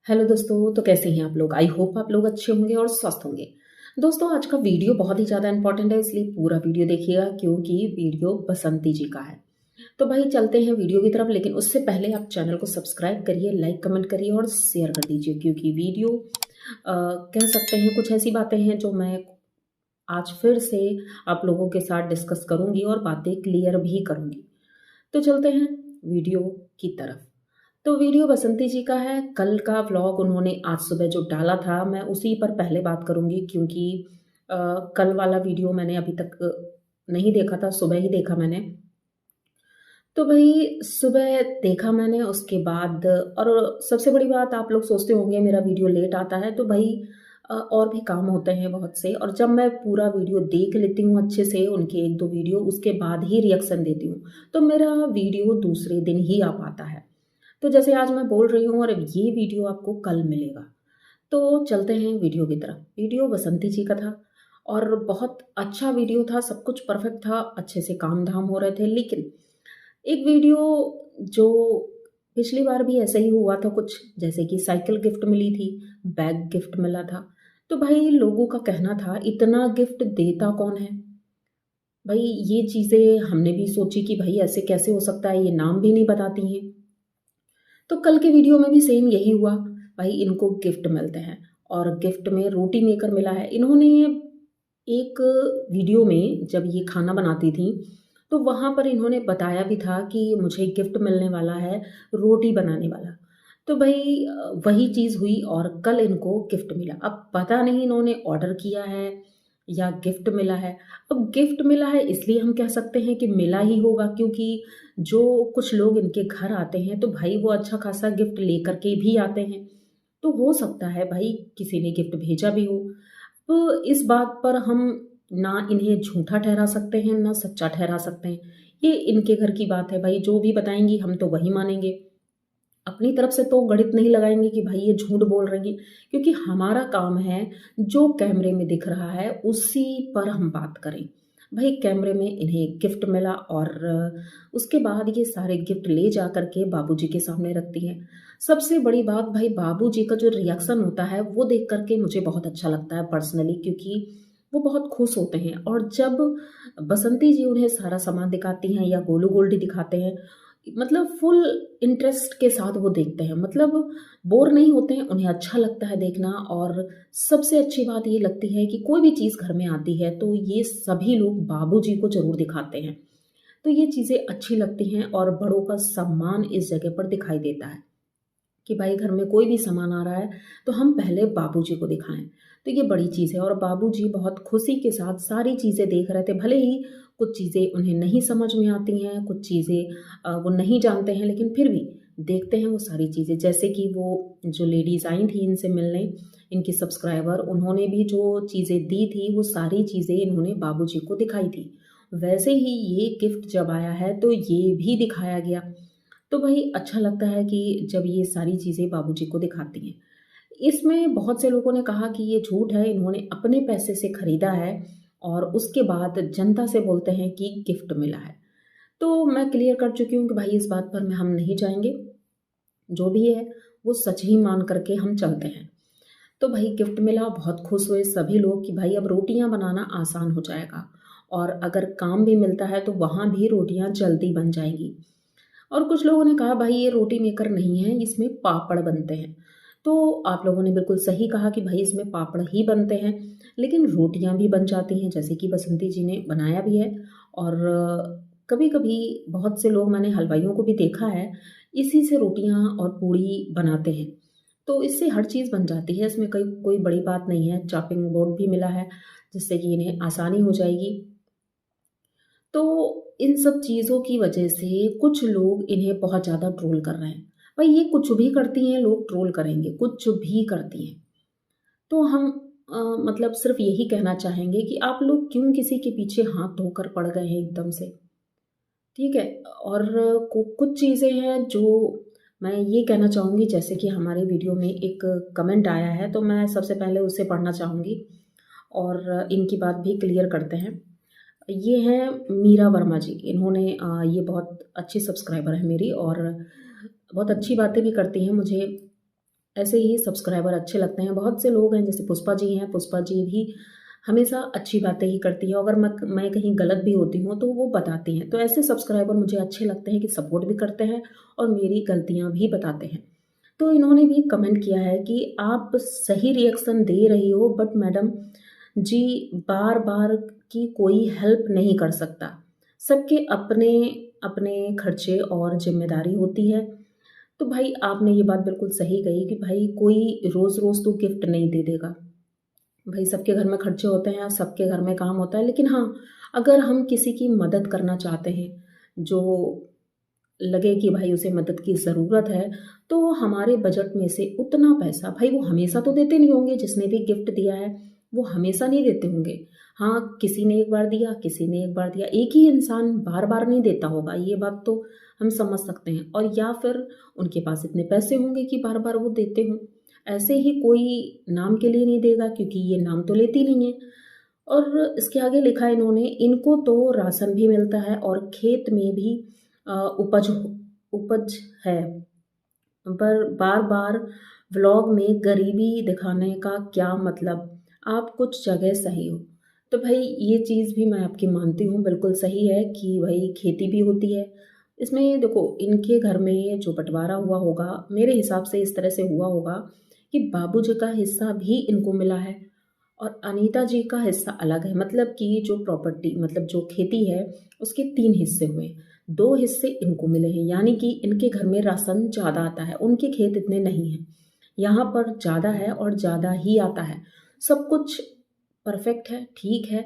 Hello दोस्तों, तो कैसे हैं आप लोग। आई होप आप लोग अच्छे होंगे और स्वस्थ होंगे। दोस्तों, आज का वीडियो बहुत ही ज़्यादा इंपॉर्टेंट है, इसलिए पूरा वीडियो देखिएगा क्योंकि वीडियो बसंती जी का है। तो भाई चलते हैं वीडियो की तरफ, लेकिन उससे पहले आप चैनल को सब्सक्राइब करिए, लाइक कमेंट करिए और शेयर कर दीजिए क्योंकि वीडियो कह सकते हैं कुछ ऐसी बातें हैं जो मैं आज फिर से आप लोगों के साथ डिस्कस करूंगी और बातें क्लियर भी करूंगी। तो चलते हैं वीडियो की तरफ। तो वीडियो बसंती जी का है। कल का व्लॉग उन्होंने आज सुबह जो डाला था, मैं उसी पर पहले बात करूंगी क्योंकि कल वाला वीडियो मैंने अभी तक नहीं देखा था, सुबह ही देखा मैंने। तो भाई सुबह देखा मैंने, उसके बाद और सबसे बड़ी बात, आप लोग सोचते होंगे मेरा वीडियो लेट आता है, तो भाई और भी काम होते हैं बहुत से, और जब मैं पूरा वीडियो देख लेती हूँ अच्छे से, उनके एक दो वीडियो, उसके बाद ही रिएक्शन देती हूँ, तो मेरा वीडियो दूसरे दिन ही आ पाता है। तो जैसे आज मैं बोल रही हूँ और ये वीडियो आपको कल मिलेगा। तो चलते हैं वीडियो की तरफ। वीडियो बसंती जी का था और बहुत अच्छा वीडियो था, सब कुछ परफेक्ट था, अच्छे से काम धाम हो रहे थे। लेकिन एक वीडियो जो पिछली बार भी ऐसा ही हुआ था कुछ, जैसे कि साइकिल गिफ्ट मिली थी, बैग गिफ्ट मिला था। तो भाई लोगों का कहना था इतना गिफ्ट देता कौन है। भाई ये चीज़ें हमने भी सोची कि भाई ऐसे कैसे हो सकता है, ये नाम भी नहीं बताती हैं। तो कल के वीडियो में भी सेम यही हुआ। भाई इनको गिफ्ट मिलते हैं और गिफ्ट में रोटी मेकर मिला है। इन्होंने एक वीडियो में जब ये खाना बनाती थी, तो वहाँ पर इन्होंने बताया भी था कि मुझे गिफ्ट मिलने वाला है रोटी बनाने वाला। तो भाई वही चीज़ हुई और कल इनको गिफ्ट मिला। अब पता नहीं इन्होंने ऑर्डर किया है या गिफ्ट मिला है। अब गिफ्ट मिला है इसलिए हम कह सकते हैं कि मिला ही होगा, क्योंकि जो कुछ लोग इनके घर आते हैं तो भाई वो अच्छा खासा गिफ्ट लेकर के भी आते हैं। तो हो सकता है भाई किसी ने गिफ्ट भेजा भी हो। तो इस बात पर हम ना इन्हें झूठा ठहरा सकते हैं ना सच्चा ठहरा सकते हैं। ये इनके घर की बात है भाई, जो भी बताएंगी हम तो वही मानेंगे। अपनी तरफ से तो गणित नहीं लगाएंगे कि भाई ये झूठ बोल रही है, क्योंकि हमारा काम है जो कैमरे में दिख रहा है उसी पर हम बात करें। भाई कैमरे में इन्हें गिफ्ट मिला और उसके बाद ये सारे गिफ्ट ले जा करके बाबूजी के सामने रखती हैं। सबसे बड़ी बात, भाई बाबूजी का जो रिएक्शन होता है वो देख करके मुझे बहुत अच्छा लगता है पर्सनली, क्योंकि वो बहुत खुश होते हैं। और जब बसंती जी उन्हें सारा सामान दिखाती हैं या गोलू गोल्डी दिखाते हैं, मतलब फुल इंटरेस्ट के साथ वो देखते हैं, मतलब बोर नहीं होते हैं, उन्हें अच्छा लगता है देखना। और सबसे अच्छी बात ये लगती है कि कोई भी चीज़ घर में आती है तो ये सभी लोग बाबूजी को ज़रूर दिखाते हैं। तो ये चीज़ें अच्छी लगती हैं और बड़ों का सम्मान इस जगह पर दिखाई देता है कि भाई घर में कोई भी सामान आ रहा है तो हम पहले बाबूजी को दिखाएं। तो ये बड़ी चीज़ है और बाबूजी बहुत खुशी के साथ सारी चीज़ें देख रहे थे। भले ही कुछ चीज़ें उन्हें नहीं समझ में आती हैं, कुछ चीज़ें वो नहीं जानते हैं, लेकिन फिर भी देखते हैं वो सारी चीज़ें। जैसे कि वो जो लेडीज़ आई थी इनसे मिलने, इनकी सब्सक्राइबर, उन्होंने भी जो चीज़ें दी थी वो सारी चीज़ें इन्होंने बाबूजी को दिखाई थी। वैसे ही ये गिफ्ट जब आया है तो ये भी दिखाया गया। तो भाई अच्छा लगता है कि जब ये सारी चीज़ें बाबूजी को दिखाती हैं। इसमें बहुत से लोगों ने कहा कि ये झूठ है, इन्होंने अपने पैसे से खरीदा है और उसके बाद जनता से बोलते हैं कि गिफ्ट मिला है। तो मैं क्लियर कर चुकी हूँ कि भाई इस बात पर में हम नहीं जाएंगे, जो भी है वो सच ही मान करके हम चलते हैं। तो भाई गिफ्ट मिला, बहुत खुश हुए सभी लोग कि भाई अब रोटियां बनाना आसान हो जाएगा और अगर काम भी मिलता है तो वहाँ भी रोटियां जल्दी बन जाएंगी। और कुछ लोगों ने कहा भाई ये रोटी मेकर नहीं है, इसमें पापड़ बनते हैं। तो आप लोगों ने बिल्कुल सही कहा कि भाई इसमें पापड़ ही बनते हैं, लेकिन रोटियां भी बन जाती हैं, जैसे कि बसंती जी ने बनाया भी है। और कभी कभी बहुत से लोग, मैंने हलवाइयों को भी देखा है, इसी से रोटियां और पूड़ी बनाते हैं। तो इससे हर चीज़ बन जाती है, इसमें कोई कोई बड़ी बात नहीं है। चॉपिंग बोर्ड भी मिला है जिससे कि इन्हें आसानी हो जाएगी। तो इन सब चीज़ों की वजह से कुछ लोग इन्हें बहुत ज़्यादा ट्रोल कर रहे हैं। भाई ये कुछ भी करती हैं लोग ट्रोल करेंगे, कुछ भी करती हैं। तो हम मतलब सिर्फ यही कहना चाहेंगे कि आप लोग क्यों किसी के पीछे हाथ धोकर पड़ गए हैं एकदम से। ठीक है। और कुछ चीज़ें हैं जो मैं ये कहना चाहूँगी, जैसे कि हमारे वीडियो में एक कमेंट आया है तो मैं सबसे पहले उसे पढ़ना चाहूँगी और इनकी बात भी क्लियर करते हैं। ये हैं मीरा वर्मा जी। इन्होंने ये बहुत अच्छी सब्सक्राइबर है मेरी और बहुत अच्छी बातें भी करती हैं, मुझे ऐसे ही सब्सक्राइबर अच्छे लगते हैं। बहुत से लोग हैं जैसे पुष्पा जी हैं, पुष्पा जी भी हमेशा अच्छी बातें ही करती हैं, अगर मैं कहीं गलत भी होती हूँ तो वो बताती हैं। तो ऐसे सब्सक्राइबर मुझे अच्छे लगते हैं कि सपोर्ट भी करते हैं और मेरी गलतियाँ भी बताते हैं। तो इन्होंने भी कमेंट किया है कि आप सही रिएक्शन दे रही हो बट मैडम जी बार बार की कोई हेल्प नहीं कर सकता, सबके अपने अपने खर्चे और जिम्मेदारी होती है। तो भाई आपने ये बात बिल्कुल सही कही कि भाई कोई रोज़ रोज़ तो गिफ्ट नहीं दे देगा। भाई सबके घर में खर्चे होते हैं, सबके घर में काम होता है, लेकिन हाँ, अगर हम किसी की मदद करना चाहते हैं, जो लगे कि भाई उसे मदद की ज़रूरत है, तो हमारे बजट में से उतना पैसा भाई वो हमेशा तो देते नहीं होंगे, जिसने भी गिफ्ट दिया है, वो हमेशा नहीं देते होंगे। हाँ, किसी ने एक बार दिया, किसी ने एक बार दिया, एक ही इंसान बार-बार नहीं देता होगा, ये बात तो हम समझ सकते हैं और या फिर उनके पास इतने पैसे होंगे कि बार-बार वो देते हों। ऐसे ही कोई नाम के लिए नहीं देगा क्योंकि ये नाम तो लेती नहीं है। और इसके आगे लिखा है इन्होंने, इनको तो राशन भी मिलता है और खेत में भी उपज उपज है, पर बार बार व्लॉग में गरीबी दिखाने का क्या मतलब, आप कुछ जगह सही हो। तो भाई ये चीज़ भी मैं आपकी मानती हूँ, बिल्कुल सही है कि भाई खेती भी होती है। इसमें देखो इनके घर में जो बंटवारा हुआ होगा, मेरे हिसाब से इस तरह से हुआ होगा कि बाबूजी का हिस्सा भी इनको मिला है और अनीता जी का हिस्सा अलग है, मतलब कि जो प्रॉपर्टी मतलब जो खेती है उसके 3 हिस्से हुए, 2 हिस्से इनको मिले हैं, यानी कि इनके घर में राशन ज़्यादा आता है, उनके खेत इतने नहीं हैं। यहाँ पर ज़्यादा है और ज़्यादा ही आता है। सब कुछ परफेक्ट है, ठीक है,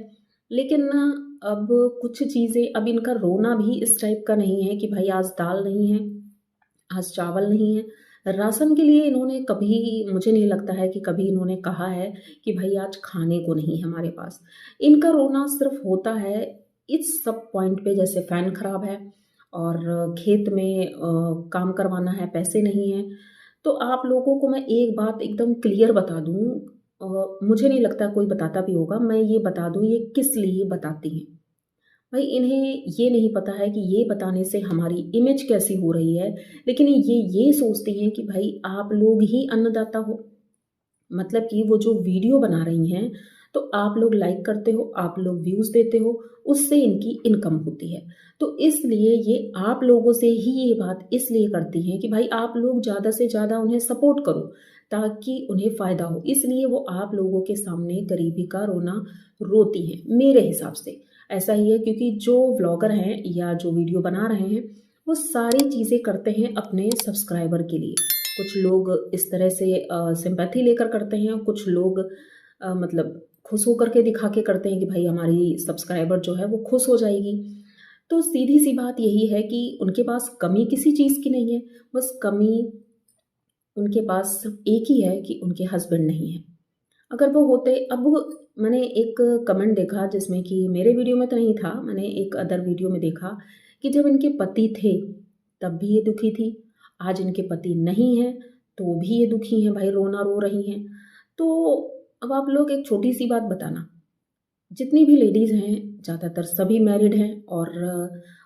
लेकिन ना अब कुछ चीज़ें, अब इनका रोना भी इस टाइप का नहीं है कि भाई आज दाल नहीं है, आज चावल नहीं है। राशन के लिए इन्होंने कभी, मुझे नहीं लगता है कि कभी इन्होंने कहा है कि भाई आज खाने को नहीं है हमारे पास। इनका रोना सिर्फ होता है इस सब पॉइंट पे, जैसे फ़ैन ख़राब है और खेत में काम करवाना है, पैसे नहीं हैं। तो आप लोगों को मैं एक बात एकदम क्लियर बता दूँ, मुझे नहीं लगता कोई बताता भी होगा, मैं ये बता दूँ ये किस लिए बताती हैं। भाई इन्हें ये नहीं पता है कि ये बताने से हमारी इमेज कैसी हो रही है, लेकिन ये सोचती हैं कि भाई आप लोग ही अन्नदाता हो। मतलब कि वो जो वीडियो बना रही हैं, तो आप लोग लाइक करते हो, आप लोग व्यूज़ देते हो, उससे इनकी इनकम होती है। तो इसलिए ये आप लोगों से ही ये बात इसलिए करती हैं कि भाई आप लोग ज़्यादा से ज़्यादा उन्हें सपोर्ट करो, ताकि उन्हें फ़ायदा हो। इसलिए वो आप लोगों के सामने गरीबी का रोना रोती हैं, मेरे हिसाब से। ऐसा ही है क्योंकि जो व्लॉगर हैं या जो वीडियो बना रहे हैं, वो सारी चीज़ें करते हैं अपने सब्सक्राइबर के लिए। कुछ लोग इस तरह से सिंपैथी लेकर करते हैं, कुछ लोग मतलब खुश होकर के दिखा के करते हैं कि भाई हमारी सब्सक्राइबर जो है वो खुश हो जाएगी। तो सीधी-सी बात यही है कि उनके पास कमी किसी चीज़ की नहीं है, बस कमी उनके पास सिर्फ़ एक ही है कि उनके हस्बैंड नहीं हैं। अगर वो होते, अब मैंने एक कमेंट देखा जिसमें कि मेरे वीडियो में तो नहीं था, मैंने एक अदर वीडियो में देखा कि जब इनके पति थे तब भी ये दुखी थी, आज इनके पति नहीं हैं तो भी ये दुखी हैं, भाई रोना रो रही हैं। तो अब आप लोग एक छोटी सी बात बताना, जितनी भी लेडीज़ हैं ज़्यादातर सभी मैरिड हैं और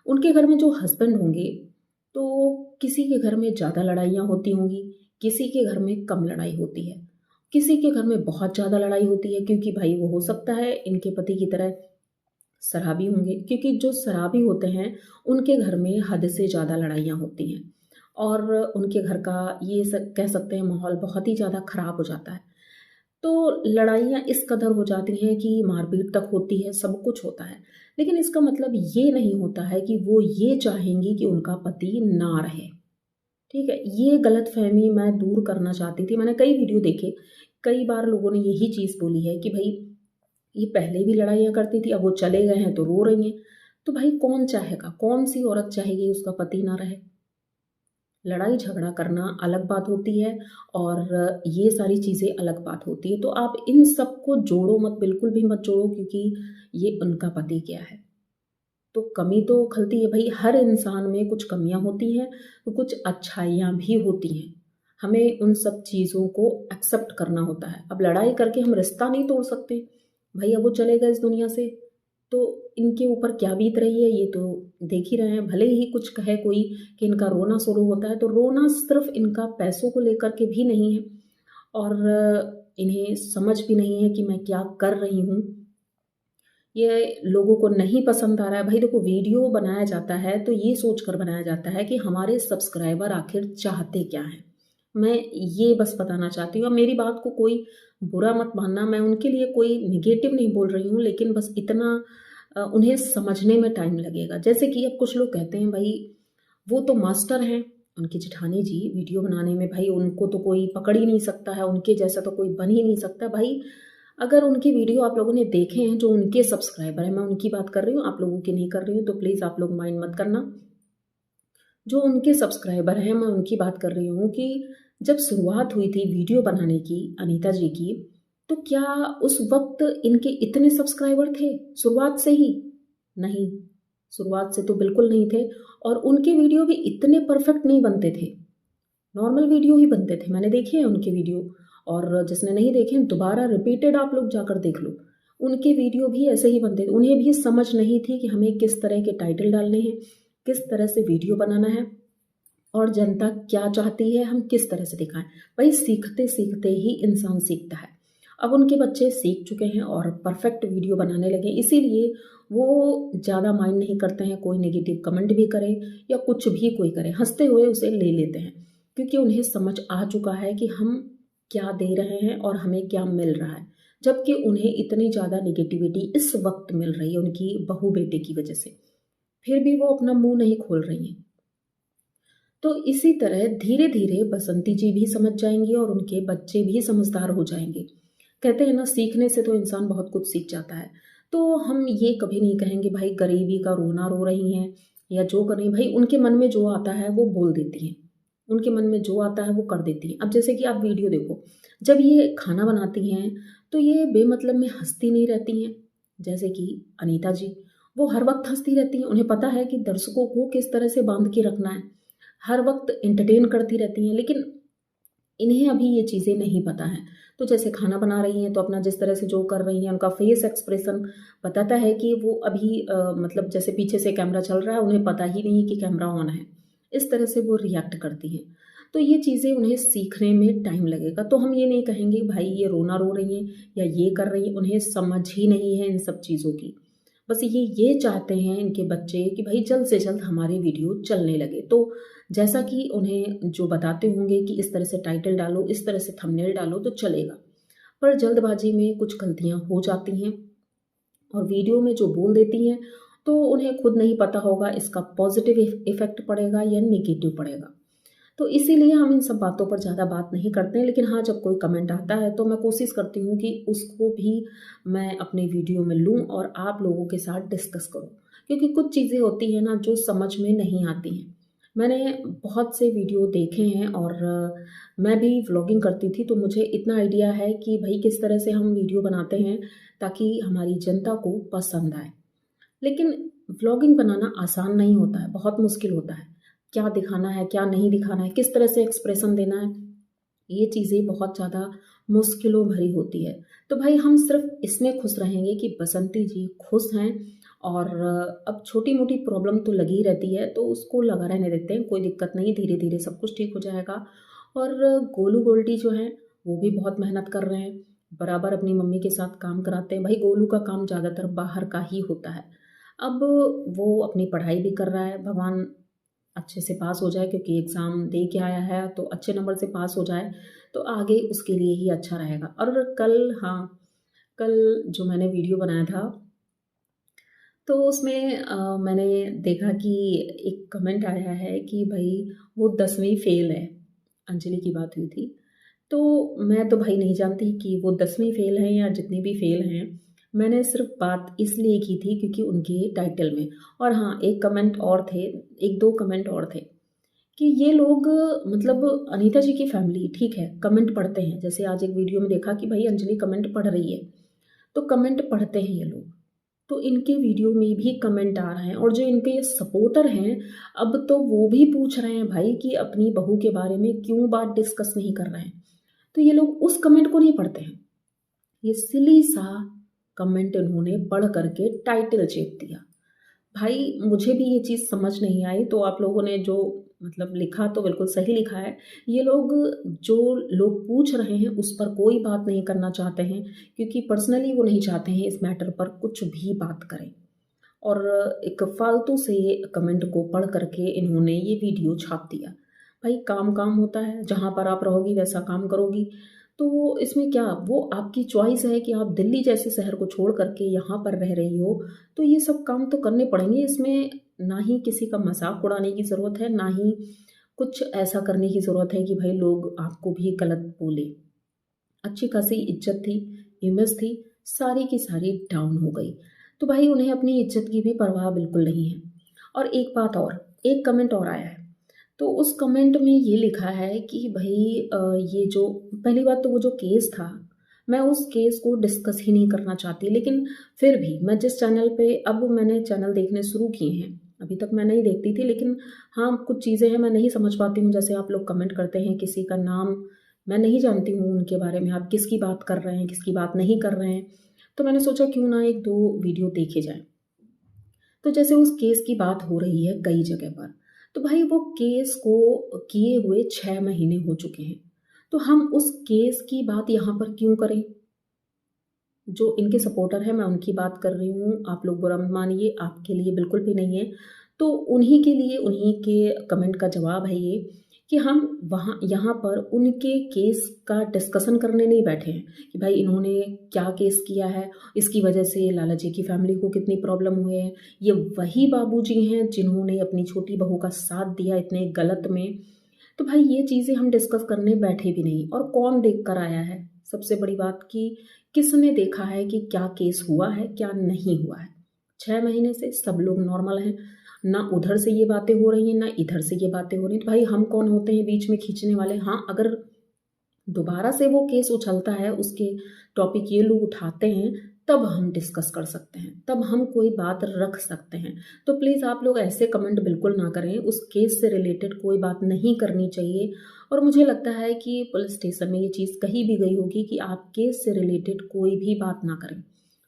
उनके घर में जो हस्बैंड होंगे, तो किसी के घर में ज़्यादा लड़ाइयाँ होती होंगी, किसी के घर में कम लड़ाई होती है, किसी के घर में बहुत ज़्यादा लड़ाई होती है क्योंकि भाई वो हो सकता है इनके पति की तरह शराबी होंगे, क्योंकि जो शराबी होते हैं उनके घर में हद से ज़्यादा लड़ाइयाँ होती हैं और उनके घर का कह सकते हैं माहौल बहुत ही ज़्यादा ख़राब हो जाता है। तो लड़ाइयाँ इस कदर हो जाती हैं कि मारपीट तक होती है, सब कुछ होता है। लेकिन इसका मतलब ये नहीं होता है कि वो ये चाहेंगी कि उनका पति ना रहे, ठीक है? ये गलतफ़हमी मैं दूर करना चाहती थी। मैंने कई वीडियो देखे, कई बार लोगों ने यही चीज़ बोली है कि भई ये पहले भी लड़ाइयाँ करती थी, अब वो चले गए हैं तो रो रही हैं। तो भाई कौन चाहेगा? कौन-सी औरत चाहेगी उसका पति ना रहे? लड़ाई झगड़ा करना अलग बात होती है और ये सारी चीज़ें अलग बात होती है। तो आप इन सबको जोड़ो मत, बिल्कुल भी मत जोड़ो क्योंकि ये उनका पति क्या है। तो कमी तो खलती है भई, हर इंसान में कुछ कमियाँ होती हैं, तो कुछ अच्छाइयाँ भी होती हैं। हमें उन सब चीज़ों को एक्सेप्ट करना होता है। अब लड़ाई करके हम रिश्ता नहीं तोड़ सकते। भई अब वो चले गए इस दुनिया से, तो इनके ऊपर क्या बीत रही है ये तो देख ही रहे हैं। भले ही कुछ कहे कोई कि इनका रोना शुरू होता है, तो रोना सिर्फ इनका पैसों को लेकर के भी नहीं है, और इन्हें समझ भी नहीं है कि मैं क्या कर रही हूँ। ये लोगों को नहीं पसंद आ रहा है। भाई देखो, वीडियो बनाया जाता है तो ये सोच कर बनाया जाता है कि हमारे सब्सक्राइबर आखिर चाहते क्या हैं। मैं ये बस बताना चाहती हूँ। अब मेरी बात को कोई बुरा मत मानना, मैं उनके लिए कोई नेगेटिव नहीं बोल रही हूँ, लेकिन बस इतना उन्हें समझने में टाइम लगेगा। जैसे कि अब कुछ लोग कहते हैं भाई वो तो मास्टर हैं, उनकी जेठानी जी वीडियो बनाने में, भाई उनको तो कोई पकड़ ही नहीं सकता है, उनके जैसा तो कोई बन ही नहीं सकता। भाई अगर उनकी वीडियो आप लोगों ने देखे हैं, जो उनके सब्सक्राइबर हैं, मैं उनकी बात कर रही हूँ, आप लोगों की नहीं कर रही हूँ, तो प्लीज़ आप लोग माइंड मत करना। जो उनके सब्सक्राइबर हैं, मैं उनकी बात कर रही हूँ कि जब शुरुआत हुई थी वीडियो बनाने की अनीता जी की, तो क्या उस वक्त इनके इतने सब्सक्राइबर थे शुरुआत से ही? नहीं, शुरुआत से तो बिल्कुल नहीं थे। और उनके वीडियो भी इतने परफेक्ट नहीं बनते थे, नॉर्मल वीडियो ही बनते थे। मैंने देखे हैं उनके वीडियो, और जिसने नहीं देखे हैं दोबारा रिपीटेड आप लोग जाकर देख लो। उनके वीडियो भी ऐसे ही बनते थे। उन्हें भी समझ नहीं थी कि हमें किस तरह के टाइटल डालने हैं, किस तरह से वीडियो बनाना है, और जनता क्या चाहती है हम किस तरह से दिखाएं। भाई सीखते सीखते ही इंसान सीखता है। अब उनके बच्चे सीख चुके हैं और परफेक्ट वीडियो बनाने लगे, इसीलिए वो ज़्यादा माइंड नहीं करते हैं। कोई नेगेटिव कमेंट भी करे या कुछ भी कोई करे, हंसते हुए उसे ले लेते हैं, क्योंकि उन्हें समझ आ चुका है कि हम क्या दे रहे हैं और हमें क्या मिल रहा है। जबकि उन्हें इतनी ज़्यादा नेगेटिविटी इस वक्त मिल रही है उनकी बहू बेटे की वजह से, फिर भी वो अपना मुंह नहीं खोल रही हैं। तो इसी तरह धीरे धीरे बसंती जी भी समझ जाएंगी और उनके बच्चे भी समझदार हो जाएंगे। कहते हैं ना, सीखने से तो इंसान बहुत कुछ सीख जाता है। तो हम ये कभी नहीं कहेंगे भाई गरीबी का रोना रो रही हैं या जो कर रही हैं। भाई उनके मन में जो आता है वो बोल देती हैं, उनके मन में जो आता है वो कर देती हैं। अब जैसे कि आप वीडियो देखो, जब ये खाना बनाती हैं तो ये बेमतलब में हंसती नहीं रहती हैं। जैसे कि अनीता जी, वो हर वक्त हंसती रहती हैं। उन्हें पता है कि दर्शकों को किस तरह से बांध के रखना है, हर वक्त एंटरटेन करती रहती हैं। लेकिन इन्हें अभी ये चीज़ें नहीं पता हैं। तो जैसे खाना बना रही हैं तो अपना जिस तरह से जो कर रही हैं, उनका फेस एक्सप्रेशन बताता है कि वो अभी मतलब जैसे पीछे से कैमरा चल रहा है, उन्हें पता ही नहीं कि कैमरा ऑन है। इस तरह से वो रिएक्ट करती हैं। तो ये चीज़ें उन्हें सीखने में टाइम लगेगा। तो हम ये नहीं कहेंगे भाई ये रोना रो रही हैं या ये कर रही हैं, उन्हें समझ ही नहीं है इन सब चीज़ों की। बस ये चाहते हैं इनके बच्चे कि भाई जल्द से जल्द हमारी वीडियो चलने लगे। तो जैसा कि उन्हें जो बताते होंगे कि इस तरह से टाइटल डालो, इस तरह से थंबनेल डालो तो चलेगा। पर जल्दबाजी में कुछ गलतियाँ हो जाती हैं और वीडियो में जो बोल देती हैं, तो उन्हें खुद नहीं पता होगा इसका पॉजिटिव इफ़ेक्ट पड़ेगा या नेगेटिव पड़ेगा। तो इसीलिए हम इन सब बातों पर ज़्यादा बात नहीं करते हैं। लेकिन हाँ, जब कोई कमेंट आता है तो मैं कोशिश करती हूँ कि उसको भी मैं अपने वीडियो में लूँ और आप लोगों के साथ डिस्कस करूँ। क्योंकि कुछ चीज़ें होती हैं ना जो समझ में नहीं आती हैं। मैंने बहुत से वीडियो देखे हैं, और मैं भी व्लॉगिंग करती थी, तो मुझे इतना आइडिया है कि भाई किस तरह से हम वीडियो बनाते हैं ताकि हमारी जनता को पसंद आए। लेकिन व्लॉगिंग बनाना आसान नहीं होता है, बहुत मुश्किल होता है। क्या दिखाना है, क्या नहीं दिखाना है, किस तरह से एक्सप्रेशन देना है, ये चीज़ें बहुत ज़्यादा मुश्किलों भरी होती है। तो भाई हम सिर्फ इसमें खुश रहेंगे कि बसंती जी खुश हैं, और अब छोटी-मोटी प्रॉब्लम तो लगी रहती है, तो उसको लगा रहने देते हैं, कोई दिक्कत नहीं, धीरे-धीरे सब कुछ ठीक हो जाएगा। और गोलू गोल्डी जो हैं, वो भी बहुत मेहनत कर रहे हैं, बराबर अपनी मम्मी के साथ काम कराते हैं। भाई गोलू का काम ज़्यादातर बाहर का ही होता है। अब वो अपनी पढ़ाई भी कर रहा है, भगवान अच्छे से पास हो जाए, क्योंकि एग्ज़ाम दे के आया है तो अच्छे नंबर से पास हो जाए तो आगे उसके लिए ही अच्छा रहेगा। और कल, हाँ, कल जो मैंने वीडियो बनाया था तो उसमें मैंने देखा कि एक कमेंट आया है कि भाई वो 10वीं फ़ेल है, अंजलि की बात हुई थी। तो मैं तो भाई नहीं जानती कि वो 10वीं फ़ेल हैं या जितनी भी फ़ेल हैं। मैंने सिर्फ़ बात इसलिए की थी क्योंकि उनके टाइटल में। और हाँ, एक कमेंट और थे, 1-2 कमेंट और थे कि ये लोग, मतलब अनीता जी की फ़ैमिली ठीक है, कमेंट पढ़ते हैं। जैसे आज एक वीडियो में देखा कि भाई अंजलि कमेंट पढ़ रही है, तो कमेंट पढ़ते हैं ये लोग। तो इनके वीडियो में भी कमेंट आ रहे हैं, और जो इनके सपोर्टर हैं, अब तो वो भी पूछ रहे हैं भाई कि अपनी बहू के बारे में क्यों बात डिस्कस नहीं कर रहे हैं। तो ये लोग उस कमेंट को नहीं पढ़ते हैं। ये सिली सा कमेंट इन्होंने पढ़ करके टाइटल चेप दिया। भाई मुझे भी ये चीज़ समझ नहीं आई, तो आप लोगों ने जो मतलब लिखा तो बिल्कुल सही लिखा है। ये लोग जो लोग पूछ रहे हैं उस पर कोई बात नहीं करना चाहते हैं, क्योंकि पर्सनली वो नहीं चाहते हैं इस मैटर पर कुछ भी बात करें। और एक फालतू से कमेंट को पढ़ करके इन्होंने ये वीडियो छाप दिया। भाई काम काम होता है, जहाँ पर आप रहोगी वैसा काम करोगी, तो इसमें क्या, वो आपकी चॉइस है कि आप दिल्ली जैसे शहर को छोड़ करके यहाँ पर रह रही हो, तो ये सब काम तो करने पड़ेंगे। इसमें ना ही किसी का मजाक उड़ाने की ज़रूरत है, ना ही कुछ ऐसा करने की ज़रूरत है कि भाई लोग आपको भी गलत बोले। अच्छी खासी इज्जत थी, इमेज थी, सारी की सारी डाउन हो गई। तो भाई उन्हें अपनी इज्जत की भी परवाह बिल्कुल नहीं है। और एक बात और, एक कमेंट और आया है। तो उस कमेंट में ये लिखा है कि भई ये जो पहली बात तो वो जो केस था, मैं उस केस को डिस्कस ही नहीं करना चाहती, लेकिन फिर भी मैं जिस चैनल पे अब मैंने चैनल देखने शुरू किए हैं, अभी तक मैं नहीं देखती थी, लेकिन हाँ, कुछ चीज़ें हैं मैं नहीं समझ पाती हूँ। जैसे आप लोग कमेंट करते हैं, किसी का नाम मैं नहीं जानती हूँ उनके बारे में, आप किसकी बात कर रहे हैं, किसकी बात नहीं कर रहे हैं। तो मैंने सोचा क्यों ना 1-2 वीडियो देखे जाएँ। तो जैसे उस केस की बात हो रही है कई जगह पर, तो भाई वो केस को किए हुए 6 महीने हो चुके हैं। तो हम उस केस की बात यहाँ पर क्यों करें? जो इनके सपोर्टर हैं, मैं उनकी बात कर रही हूँ, आप लोग बुरा मत मानिए, आपके लिए बिल्कुल भी नहीं है। तो उन्हीं के लिए, उन्हीं के कमेंट का जवाब है ये कि हम वहाँ यहाँ पर उनके केस का डिस्कशन करने नहीं बैठे हैं कि भाई इन्होंने क्या केस किया है, इसकी वजह से लाला जी की फैमिली को कितनी प्रॉब्लम हुए हैं। ये वही बाबूजी हैं जिन्होंने अपनी छोटी बहू का साथ दिया इतने गलत में। तो भाई ये चीज़ें हम डिस्कस करने बैठे भी नहीं, और कौन देख कर आया है, सबसे बड़ी बात कि किसने देखा है कि क्या केस हुआ है, क्या नहीं हुआ है। 6 महीने से सब लोग नॉर्मल हैं, ना उधर से ये बातें हो रही हैं, ना इधर से ये बातें हो रही हैं। तो भाई हम कौन होते हैं बीच में खींचने वाले? हाँ, अगर दोबारा से वो केस उछलता है, उसके टॉपिक ये लोग उठाते हैं, तब हम डिस्कस कर सकते हैं, तब हम कोई बात रख सकते हैं। तो प्लीज़ आप लोग ऐसे कमेंट बिल्कुल ना करें, उस केस से रिलेटेड कोई बात नहीं करनी चाहिए। और मुझे लगता है कि पुलिस स्टेशन में ये चीज़ कही भी गई होगी कि आप केस से रिलेटेड कोई भी बात ना करें।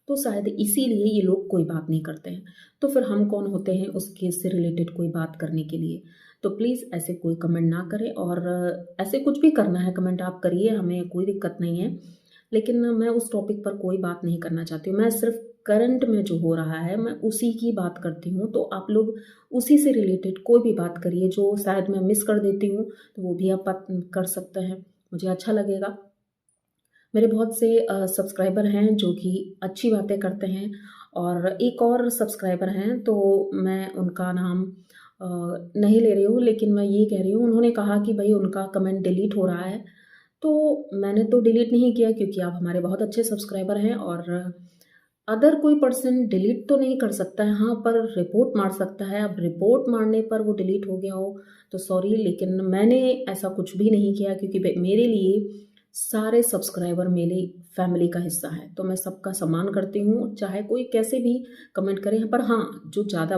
तो शायद इसीलिए ये लोग कोई बात नहीं करते हैं। तो फिर हम कौन होते हैं उस केस से रिलेटेड कोई बात करने के लिए? तो प्लीज़ ऐसे कोई कमेंट ना करें, और ऐसे कुछ भी करना है कमेंट आप करिए, हमें कोई दिक्कत नहीं है। लेकिन मैं उस टॉपिक पर कोई बात नहीं करना चाहती हूँ। मैं सिर्फ़ करंट में जो हो रहा है मैं उसी की बात करती हूँ। तो आप लोग उसी से रिलेटेड कोई भी बात करिए, जो शायद मैं मिस कर देती हूँ, तो वो भी आप बात कर सकते हैं। मुझे अच्छा लगेगा। मेरे बहुत से सब्सक्राइबर हैं जो कि अच्छी बातें करते हैं, और एक और सब्सक्राइबर हैं, तो मैं उनका नाम अ, नहीं ले रही हूँ, लेकिन मैं ये कह रही हूँ, उन्होंने कहा कि भई उनका कमेंट डिलीट हो रहा है। तो मैंने तो डिलीट नहीं किया, क्योंकि आप हमारे बहुत अच्छे सब्सक्राइबर हैं, और अदर कोई पर्सन डिलीट तो नहीं कर सकता है, हाँ, पर रिपोर्ट मार सकता है। अब रिपोर्ट मारने पर वो डिलीट हो गया हो तो सॉरी, लेकिन मैंने ऐसा कुछ भी नहीं किया, क्योंकि मेरे लिए सारे सब्सक्राइबर मेरी फैमिली का हिस्सा है। तो मैं सबका सम्मान करती हूँ, चाहे कोई कैसे भी कमेंट करे। पर हाँ, जो ज़्यादा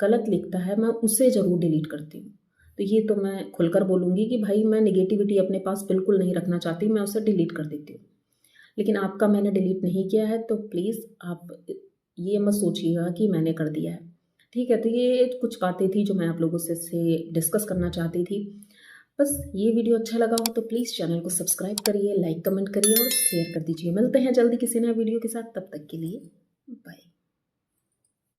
गलत लिखता है मैं उसे ज़रूर डिलीट करती हूँ। तो ये तो मैं खुलकर बोलूँगी कि भाई मैं नेगेटिविटी अपने पास बिल्कुल नहीं रखना चाहती, मैं उसे डिलीट कर देती हूँ। लेकिन आपका मैंने डिलीट नहीं किया है, तो प्लीज़ आप ये मत सोचिएगा कि मैंने कर दिया है। ठीक है, तो ये कुछ बातें थी जो मैं आप लोगों से डिस्कस करना चाहती थी। बस ये वीडियो अच्छा लगा हो तो प्लीज़ चैनल को सब्सक्राइब करिए, लाइक कमेंट करिए और शेयर कर दीजिए। मिलते हैं जल्दी किसी नए वीडियो के साथ, तब तक के लिए बाय।